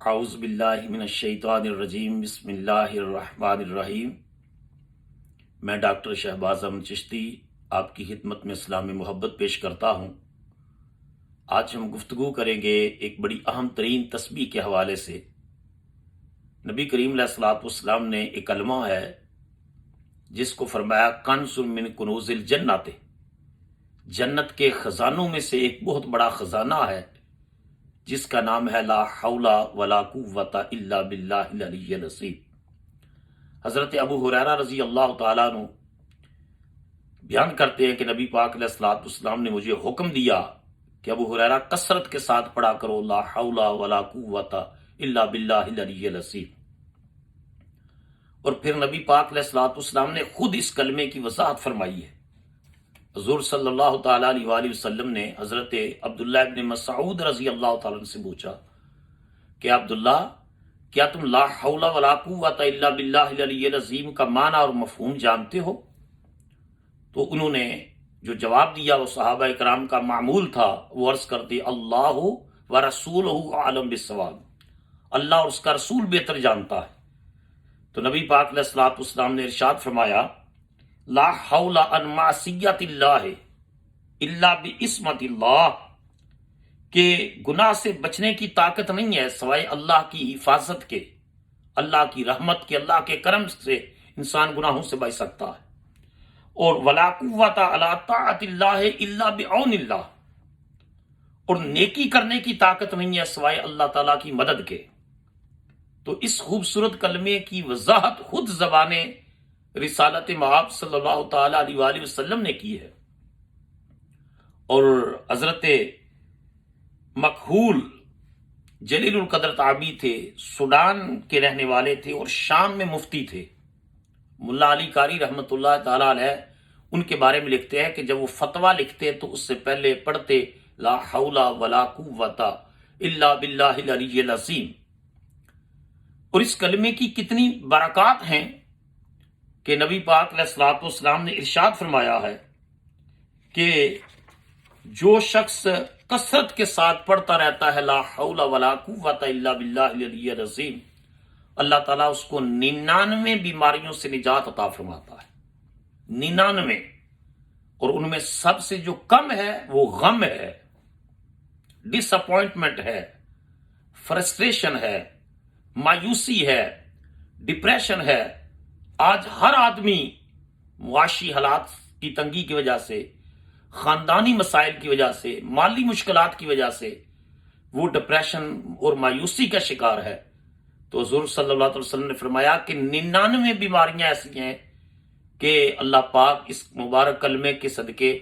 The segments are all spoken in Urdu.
اعوذ باللہ من الشیطان الرجیم بسم اللہ الرحمن الرحیم۔ میں ڈاکٹر شہباز احمد چشتی آپ کی خدمت میں اسلامی محبت پیش کرتا ہوں۔ آج ہم گفتگو کریں گے ایک بڑی اہم ترین تسبیح کے حوالے سے۔ نبی کریم علیہ الصلوۃ والسلام نے ایک کلمہ ہے جس کو فرمایا کنز من کنوز الجنت، جنت کے خزانوں میں سے ایک بہت بڑا خزانہ ہے جس کا نام ہے لا حول ولا قوت الا باللہ العلی العظیم۔ حضرت ابو ہریرہ رضی اللہ تعالیٰ عنہ بیان کرتے ہیں کہ نبی پاک علیہ الصلوۃ والسلام نے مجھے حکم دیا کہ ابو ہریرہ کثرت کے ساتھ پڑھا کرو لا حول ولا قوت الا باللہ العلی العظیم۔ اور پھر نبی پاک علیہ الصلوۃ والسلام نے خود اس کلمے کی وضاحت فرمائی ہے۔ حضور صلی اللہ تعالیٰ علیہ وآلہ وسلم نے حضرت عبداللہ ابن مسعود رضی اللہ تعالیٰ عنہ سے پوچھا کہ عبداللہ کیا تم لا حول ولا قوت الا باللہ العلی العظیم کا معنی اور مفہوم جانتے ہو؟ تو انہوں نے جو جواب دیا وہ صحابہ کرام کا معمول تھا، وہ عرض کرتے اللہ و رسولہ عالم بالصواب، اللہ اور اس کا رسول بہتر جانتا ہے۔ تو نبی پاک علیہ الصلوۃ والسلام نے ارشاد فرمایا لا حول عن معصیت اللہ الا بعصمت اللہ، کہ گناہ سے بچنے کی طاقت نہیں ہے سوائے اللہ کی حفاظت کے، اللہ کی رحمت کے، اللہ کے کرم سے انسان گناہوں سے بچ سکتا ہے۔ اور ولا قوت علی طاعت اللہ الا بعون اللہ، اور نیکی کرنے کی طاقت نہیں ہے سوائے اللہ تعالیٰ کی مدد کے۔ تو اس خوبصورت کلمے کی وضاحت خود زبان رسالت مآب صلی اللہ تعالیٰ علیہ وآلہ وسلم نے کی ہے۔ اور حضرت مکحول جلیل القدر تابعی تھے، سوڈان کے رہنے والے تھے اور شام میں مفتی تھے۔ ملا علی قاری رحمۃ اللہ تعالیٰ علیہ ان کے بارے میں لکھتے ہیں کہ جب وہ فتویٰ لکھتے تو اس سے پہلے پڑھتے لا حول ولا قوت الا باللہ العلی العظیم۔ اور اس کلمے کی کتنی برکات ہیں کہ نبی پاک علیہ الصلوۃ والسلام نے ارشاد فرمایا ہے کہ جو شخص کثرت کے ساتھ پڑھتا رہتا ہے لا حول ولا قوت الا باللہ العلی العظیم، اللہ تعالیٰ اس کو 99 بیماریوں سے نجات عطا فرماتا ہے۔ 99، اور ان میں سب سے جو کم ہے وہ غم ہے، ڈس اپوائنٹمنٹ ہے، فرسٹریشن ہے، مایوسی ہے، ڈپریشن ہے۔ آج ہر آدمی معاشی حالات کی تنگی کی وجہ سے، خاندانی مسائل کی وجہ سے، مالی مشکلات کی وجہ سے وہ ڈپریشن اور مایوسی کا شکار ہے۔ تو حضور صلی اللہ علیہ وسلم نے فرمایا کہ 99 بیماریاں ایسی ہیں کہ اللہ پاک اس مبارک کلمے کے صدقے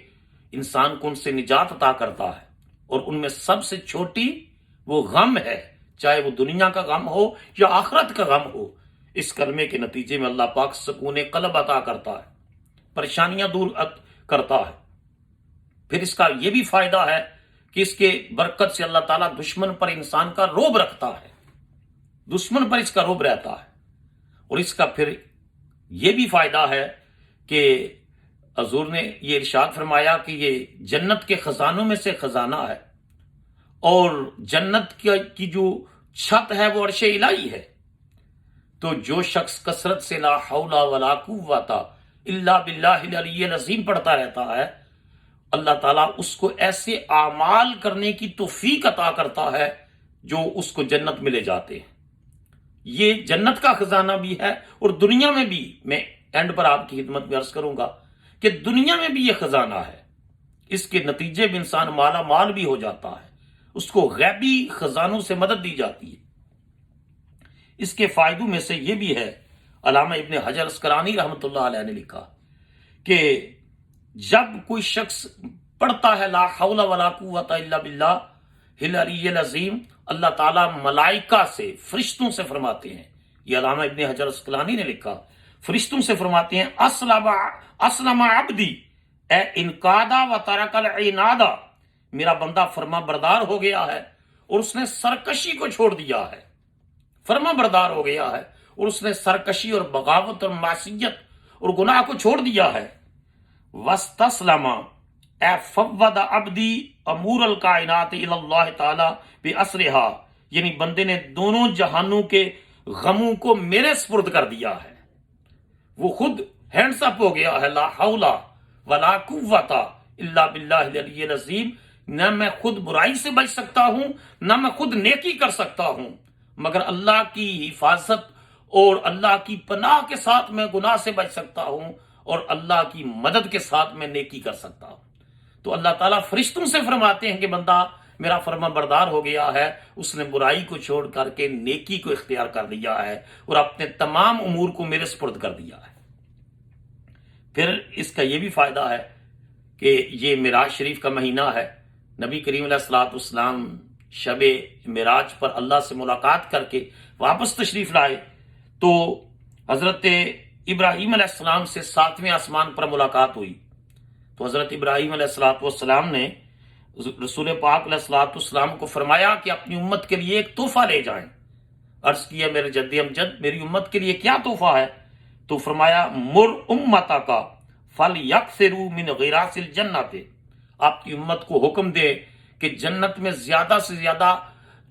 انسان کو ان سے نجات عطا کرتا ہے، اور ان میں سب سے چھوٹی وہ غم ہے، چاہے وہ دنیا کا غم ہو یا آخرت کا غم ہو۔ اس کلمے کے نتیجے میں اللہ پاک سکون قلب عطا کرتا ہے، پریشانیاں دور کرتا ہے۔ پھر اس کا یہ بھی فائدہ ہے کہ اس کے برکت سے اللہ تعالیٰ دشمن پر انسان کا رعب رکھتا ہے، دشمن پر اس کا رعب رہتا ہے۔ اور اس کا پھر یہ بھی فائدہ ہے کہ حضور نے یہ ارشاد فرمایا کہ یہ جنت کے خزانوں میں سے خزانہ ہے، اور جنت کی جو چھت ہے وہ عرش الہی ہے۔ تو جو شخص کثرت سے لا حول ولا قوت الا باللہ العلی العظیم پڑھتا رہتا ہے، اللہ تعالیٰ اس کو ایسے اعمال کرنے کی توفیق عطا کرتا ہے جو اس کو جنت میں لے جاتے ہیں۔ یہ جنت کا خزانہ بھی ہے، اور دنیا میں بھی، میں اینڈ پر آپ کی خدمت میں عرض کروں گا کہ دنیا میں بھی یہ خزانہ ہے۔ اس کے نتیجے میں انسان مالا مال بھی ہو جاتا ہے، اس کو غیبی خزانوں سے مدد دی جاتی ہے۔ اس کے فائدوں میں سے یہ بھی ہے، علامہ ابن حجر اسقلانی رحمۃ اللہ علیہ نے لکھا کہ جب کوئی شخص پڑھتا ہے لا حول ولا قوت الا باللہ العلی العظیم، اللہ تعالیٰ ملائکہ سے، فرشتوں سے فرماتے ہیں، یہ علامہ ابن حجر اسقلانی نے لکھا، فرشتوں سے فرماتے ہیں اسلم عبدی اے انقادا و ترک العنادا، میرا بندہ فرما بردار ہو گیا ہے اور اس نے سرکشی کو چھوڑ دیا ہے، فرما بردار ہو گیا ہے اور اس نے سرکشی اور بغاوت اور معصیت اور گناہ کو چھوڑ دیا ہے۔ وَاسْتَسْلَمَ اے فوّض عبدی امور الکائنات الی اللہ تعالی بِأَسْرِہَا، یعنی بندے نے دونوں جہانوں کے غموں کو میرے سپرد کر دیا ہے، وہ خود ہینڈس اپ ہو گیا ہے، لا حول ولا قوت الا باللہ العلی العظیم، نہ میں خود برائی سے بچ سکتا ہوں نہ میں خود نیکی کر سکتا ہوں، مگر اللہ کی حفاظت اور اللہ کی پناہ کے ساتھ میں گناہ سے بچ سکتا ہوں اور اللہ کی مدد کے ساتھ میں نیکی کر سکتا ہوں۔ تو اللہ تعالیٰ فرشتوں سے فرماتے ہیں کہ بندہ میرا فرما بردار ہو گیا ہے، اس نے برائی کو چھوڑ کر کے نیکی کو اختیار کر لیا ہے اور اپنے تمام امور کو میرے سپرد کر دیا ہے۔ پھر اس کا یہ بھی فائدہ ہے کہ یہ معراج شریف کا مہینہ ہے، نبی کریم علیہ الصلوۃ والسلام شب معراج پر اللہ سے ملاقات کر کے واپس تشریف لائے، تو حضرت ابراہیم علیہ السلام سے 7ویں آسمان پر ملاقات ہوئی، تو حضرت ابراہیم علیہ الصلوۃ والسلام نے رسول پاک علیہ الصلوۃ والسلام کو فرمایا کہ اپنی امت کے لیے ایک تحفہ لے جائیں۔ عرض کیا میرے جد امجد میری امت کے لیے کیا تحفہ ہے؟ تو فرمایا مر امتا کا فلیکثروا من غراس الجنت، آپ کی امت کو حکم دے کہ جنت میں زیادہ سے زیادہ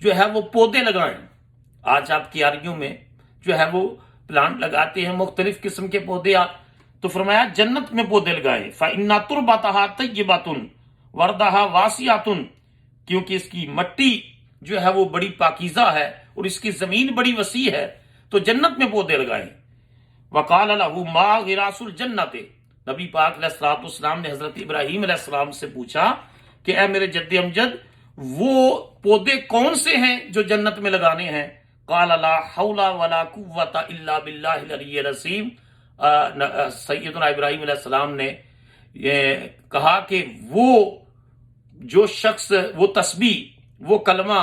جو ہے وہ پودے لگائیں۔ آج آپ کی آریوں میں جو ہے وہ پلانٹ لگاتے ہیں، مختلف قسم کے پودے، تو فرمایا جنت میں پودے لگائیں، فإن تربتها طیبۃ وردها واسعۃ، کیونکہ اس کی مٹی جو ہے وہ بڑی پاکیزہ ہے اور اس کی زمین بڑی وسیع ہے، تو جنت میں پودے لگائیں۔ وقال له ما غراس الجنت، نبی پاک علیہ الصلوۃ والسلام نے حضرت ابراہیم علیہ السلام سے پوچھا کہ اے میرے جد امجد وہ پودے کون سے ہیں جو جنت میں لگانے ہیں؟ قال لا حول ولا قوت الا باللہ العلی العظیم، سیدنا ابراہیم علیہ السلام نے یہ کہا کہ وہ جو شخص، وہ تسبیح، وہ کلمہ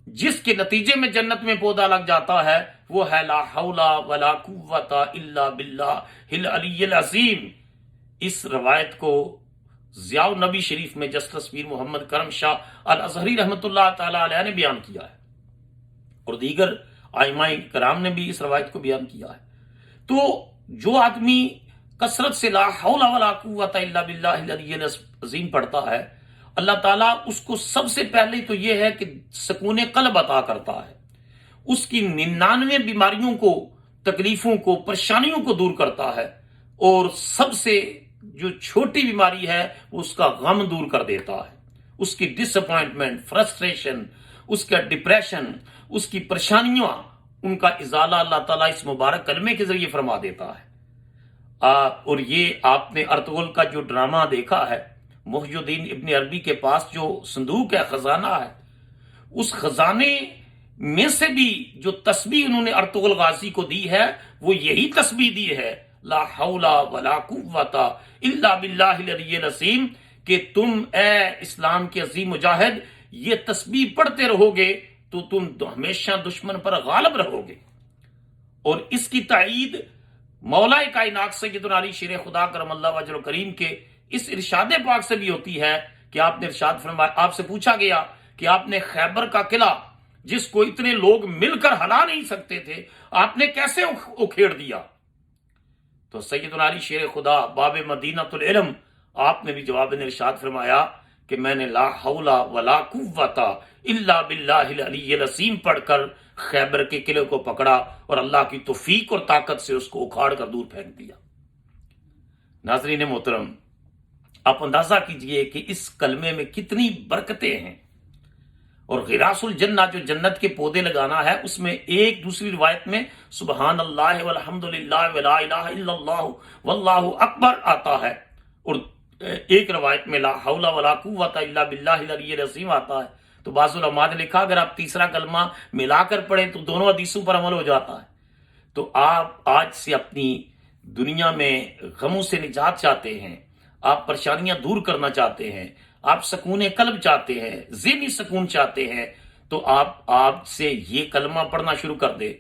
جس کے نتیجے میں جنت میں پودا لگ جاتا ہے، وہ ہے لا حول ولا قوت الا باللہ العلی العظیم۔ اس روایت کو ضیاء النبی شریف میں جسٹس پیر محمد کرم شاہ الازہری رحمۃ اللہ تعالی علیہ نے بیان کیا ہے، اور دیگر ائمہ کرام نے بھی اس روایت کو بیان کیا ہے۔ تو جو آدمی کثرت سے لا حول ولا قوت الا باللہ العلی العظیم پڑھتا ہے، اللہ تعالیٰ اس کو سب سے پہلے تو یہ ہے کہ سکون قلب عطا کرتا ہے، اس کی 99 بیماریوں کو، تکلیفوں کو، پریشانیوں کو دور کرتا ہے، اور سب سے جو چھوٹی بیماری ہے وہ اس کا غم دور کر دیتا ہے، اس کی ڈس اپوائنٹمنٹ، فرسٹریشن، اس کا ڈپریشن، اس کی پریشانیاں، ان کا ازالہ اللہ تعالیٰ اس مبارک کلمے کے ذریعے فرما دیتا ہے۔ اور یہ آپ نے ارطغرل کا جو ڈرامہ دیکھا ہے، محی الدین ابن عربی کے پاس جو صندوق ہے، خزانہ ہے، اس خزانے میں سے بھی جو تسبیح انہوں نے ارطغرل غازی کو دی ہے وہ یہی تسبیح دی ہے، لا حول ولا قوت الا باللہ العلی العظیم، کہ تم اے اسلام کے عظیم مجاہد یہ تسبیح پڑھتے رہو گے تو تم ہمیشہ دشمن پر غالب رہو گے۔ اور اس کی تائید مولا کائنات سیدنا علی شیر خدا کرم اللہ وجہ کریم کے اس ارشاد پاک سے بھی ہوتی ہے کہ آپ نے ارشاد فرمایا، آپ سے پوچھا گیا کہ آپ نے خیبر کا قلعہ جس کو اتنے لوگ مل کر ہلا نہیں سکتے تھے، آپ نے کیسے اکھیڑ دیا؟ تو سیدنا علی شیر خدا باب مدینۃ العلم آپ نے بھی جواب میں ارشاد فرمایا کہ میں نے لا حول ولا قوت الا باللہ العلی العظیم پڑھ کر خیبر کے قلعے کو پکڑا اور اللہ کی توفیق اور طاقت سے اس کو اکھاڑ کر دور پھینک دیا۔ ناظرین محترم، آپ اندازہ کیجئے کہ اس کلمے میں کتنی برکتیں ہیں، اور غراس الجنہ جو جنت کے پودے لگانا ہے، اس میں ایک دوسری روایت میں سبحان اللہ والحمد للہ ولا الہ الا اللہ واللہ اکبر آتا ہے، اور ایک روایت میں لا حول ولا قوت الا باللہ العلی العظیم آتا ہے۔ تو بعض علماء نے لکھا اگر آپ تیسرا کلمہ ملا کر پڑھیں تو دونوں حدیثوں پر عمل ہو جاتا ہے۔ تو آپ آج سے اپنی دنیا میں غموں سے نجات چاہتے ہیں، آپ پریشانیاں دور کرنا چاہتے ہیں، آپ سکون قلب چاہتے ہیں، ذہنی سکون چاہتے ہیں، تو آپ سے یہ کلمہ پڑھنا شروع کر دے،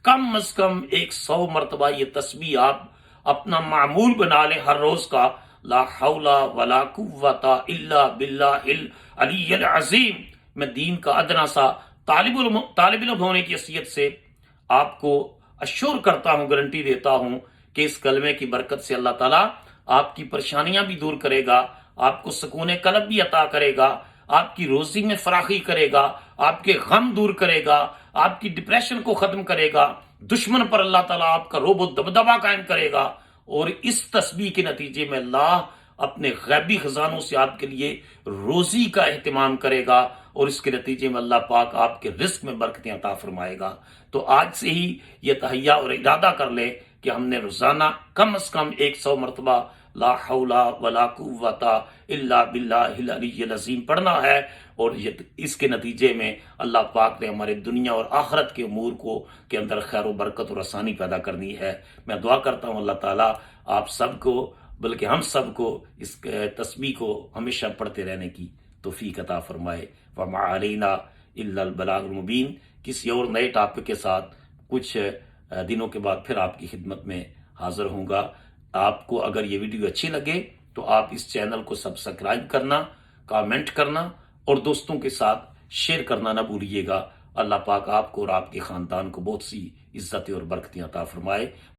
کم از کم 100 مرتبہ یہ تسبیح آپ اپنا معمول بنا لیں ہر روز کا، لا حول ولا قوت الا باللہ العلی العظیم۔ میں دین کا ادنا سا طالب علم ہونے کی حیثیت سے آپ کو اشور کرتا ہوں، گارنٹی دیتا ہوں کہ اس کلمے کی برکت سے اللہ تعالیٰ آپ کی پریشانیاں بھی دور کرے گا، آپ کو سکون قلب بھی عطا کرے گا، آپ کی روزی میں فراخی کرے گا، آپ کے غم دور کرے گا، آپ کی ڈپریشن کو ختم کرے گا، دشمن پر اللہ تعالیٰ آپ کا رعب و دبدبہ قائم کرے گا، اور اس تسبیح کے نتیجے میں اللہ اپنے غیبی خزانوں سے آپ کے لیے روزی کا اہتمام کرے گا، اور اس کے نتیجے میں اللہ پاک آپ کے رزق میں برکتیں عطا فرمائے گا۔ تو آج سے ہی یہ تہیہ اور ارادہ کر لیں کہ ہم نے روزانہ کم از کم 100 مرتبہ لا حول ولا قوت الا باللہ العلی العظیم پڑھنا ہے، اور اس کے نتیجے میں اللہ پاک نے ہمارے دنیا اور آخرت کے امور کے اندر خیر و برکت اور آسانی پیدا کرنی ہے۔ میں دعا کرتا ہوں اللہ تعالیٰ آپ سب کو، بلکہ ہم سب کو، اس تسبیح کو ہمیشہ پڑھتے رہنے کی توفیق عطا فرمائے۔ وما علینا الا البلاغ المبین۔ کسی اور نئے ٹاپک کے ساتھ کچھ دنوں کے بعد پھر آپ کی خدمت میں حاضر ہوں گا۔ آپ کو اگر یہ ویڈیو اچھی لگے تو آپ اس چینل کو سبسکرائب کرنا، کامنٹ کرنا اور دوستوں کے ساتھ شیئر کرنا نہ بھولیے گا۔ اللہ پاک آپ کو اور آپ کے خاندان کو بہت سی عزتیں اور برکتیں عطا فرمائے۔